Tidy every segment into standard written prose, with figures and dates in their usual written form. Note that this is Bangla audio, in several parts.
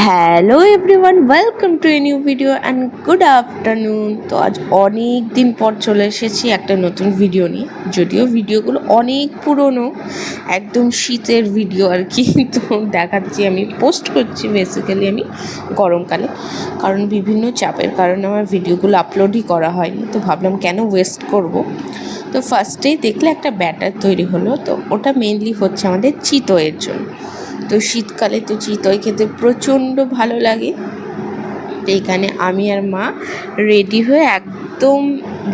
Hello everyone, welcome to a new video and good afternoon. তো আজ অনেক দিন পর চলে এসেছি একটা নতুন ভিডিও নিয়ে। যদিও ভিডিওগুলো অনেক পুরনো, একদম শীতের ভিডিও আর কি। তো দেখাচ্ছি, আমি পোস্ট করছি বেসিক্যালি আমি গরমকালে, কারণ বিভিন্ন চাপের কারণে আমার ভিডিওগুলো আপলোডই করা হয়নি। তো ভাবলাম কেন ওয়েস্ট করব। তো ফার্স্টেই দেখলে একটা ব্যাটার তৈরি হলো, তো ওটা মেনলি হচ্ছে আমাদের চিতইয়ের জন্য। তো শীতকালে তো চিতই খেতে প্রচণ্ড ভালো লাগে। তো এখানে আমি আর মা রেডি হয়ে একদম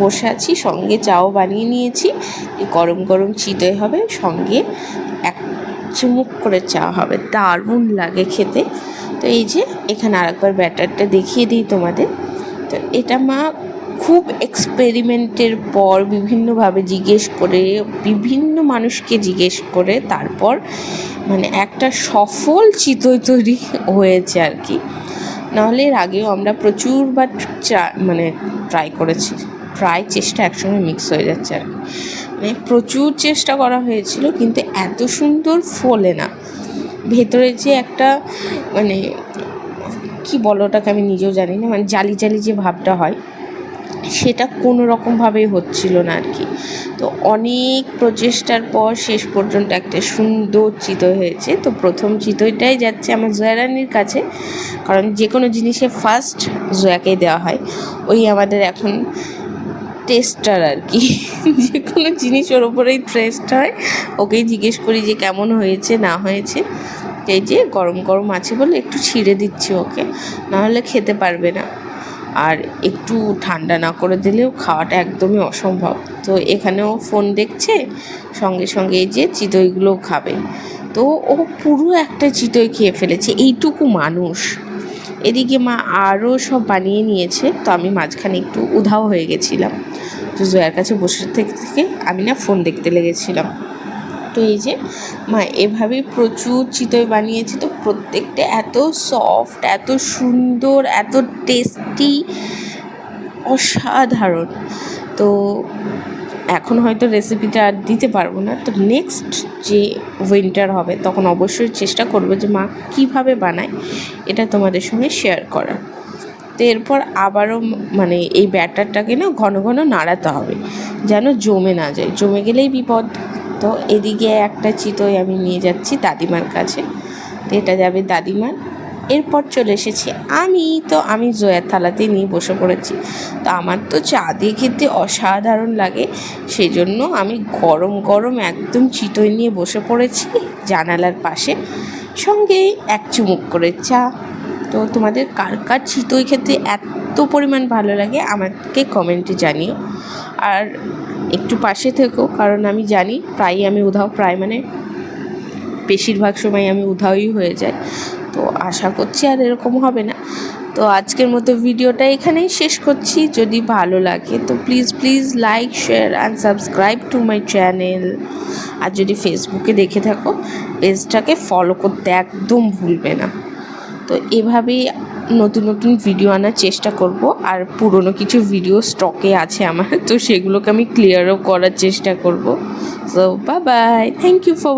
বসে আছি, সঙ্গে চাও বানিয়ে নিয়েছি। গরম গরম চিতই হবে, সঙ্গে এক চুমুক করে চা হবে, দারুণ লাগে খেতে। তো এই যে এখানে আরেকবার ব্যাটারটা দেখিয়ে দিই তোমাদের। তো এটা মা খুব এক্সপেরিমেন্টের পর বিভিন্নভাবে জিজ্ঞেস করে, বিভিন্ন মানুষকে জিজ্ঞেস করে তারপর মানে একটা সফল চিতই তৈরি হয়েছে আর কি। নাহলে এর আগেও আমরা প্রচুরবার ট্রাই করেছি। চেষ্টা একসঙ্গে মিক্স হয়ে যাচ্ছে আর কি, মানে প্রচুর চেষ্টা করা হয়েছিল, কিন্তু এত সুন্দর ফোলে না। ভেতরে যে একটা মানে কি বলো ওটাকে, আমি নিজেও জানি না, মানে জালি জালি যে ভাবটা হয়, সেটা কোনো রকমভাবেই হচ্ছিল না আর কি। তো অনেক প্রচেষ্টার পর শেষ পর্যন্ত একটা সুন্দর চিতই হয়েছে। তো প্রথম চিতইটাই যাচ্ছে আমার জয়ারানির কাছে, কারণ যে কোনো জিনিসে ফার্স্ট জয়াকেই দেওয়া হয়। ওই আমাদের এখন টেস্টার আর কি। যে কোনো জিনিস ওর ওপরেই টেস্ট হয়, ওকেই জিজ্ঞেস করি যে কেমন হয়েছে না হয়েছে। এই যে গরম গরম আছে বলে একটু ছিঁড়ে দিচ্ছি ওকে, নাহলে খেতে পারবে না। আর একটু ঠান্ডা না করে দিলেও খাওয়াটা একদমই অসম্ভব। তো এখানেও ফোন দেখছে, সঙ্গে সঙ্গে এই যে চিতইগুলোও খাবে। তো ও পুরো একটা চিতই খেয়ে ফেলেছে, এইটুকু মানুষ। এদিকে মা আরও সব বানিয়ে নিয়েছে, তো আমি মাঝখানে একটু উধাও হয়ে গেছিলাম। তো জয়ার কাছে বসে থেকে থেকে আমি না ফোন দেখতে লেগেছিলাম। তো এই যে মা এভাবেই প্রচুর চিতই বানিয়েছে। তো প্রত্যেকটা এত সফট, এত সুন্দর, এত টেস্টি, অসাধারণ। তো এখন হয়তো রেসিপিটা আর দিতে পারবো না। তো নেক্সট যে উইন্টার হবে তখন অবশ্যই চেষ্টা করবো যে মা কীভাবে বানায় এটা তোমাদের সঙ্গে শেয়ার করার। তো এরপর আবারও মানে এই ব্যাটারটাকে না ঘন ঘন নাড়াতে হবে, যেন জমে না যায়, জমে গেলেই বিপদ। তো এদিকে একটা চিতই আমি নিয়ে যাচ্ছি দাদিমার কাছে, তো এটা যাবে দাদিমার। এরপর চলে এসেছি আমি জয়ার থালাতে নিয়ে বসে পড়েছি। তো আমার তো চা দিয়ে খেতে অসাধারণ লাগে, সেই জন্য আমি গরম গরম একদম চিতই নিয়ে বসে পড়েছি জানালার পাশে, সঙ্গে এক চুমুক করে চা। তো তোমাদের কার কার চিতই খেতে এত পরিমাণ ভালো লাগে আমাকে কমেন্টে জানিও। আর একটু পাশে থেকো, কারণ আমি জানি প্রায়ই আমি উধাও, বেশিরভাগ সময় আমি উধাওই হয়ে যাই। তো আশা করছি আর এরকম হবে না। তো আজকের মতো ভিডিওটা এখানেই শেষ করছি। যদি ভালো লাগে তো please like, share and subscribe to my channel. আর যদি ফেসবুকে দেখে থাকো, পেজটাকে ফলো করতে একদম ভুলবে না। তো এভাবেই নতুন নতুন ভিডিও আনার চেষ্টা করব। আর পুরনো কিছু ভিডিও স্টকে আছে আমার, তো সেগুলোকে আমি ক্লিয়ারও করার চেষ্টা করব। So bye bye, thank you for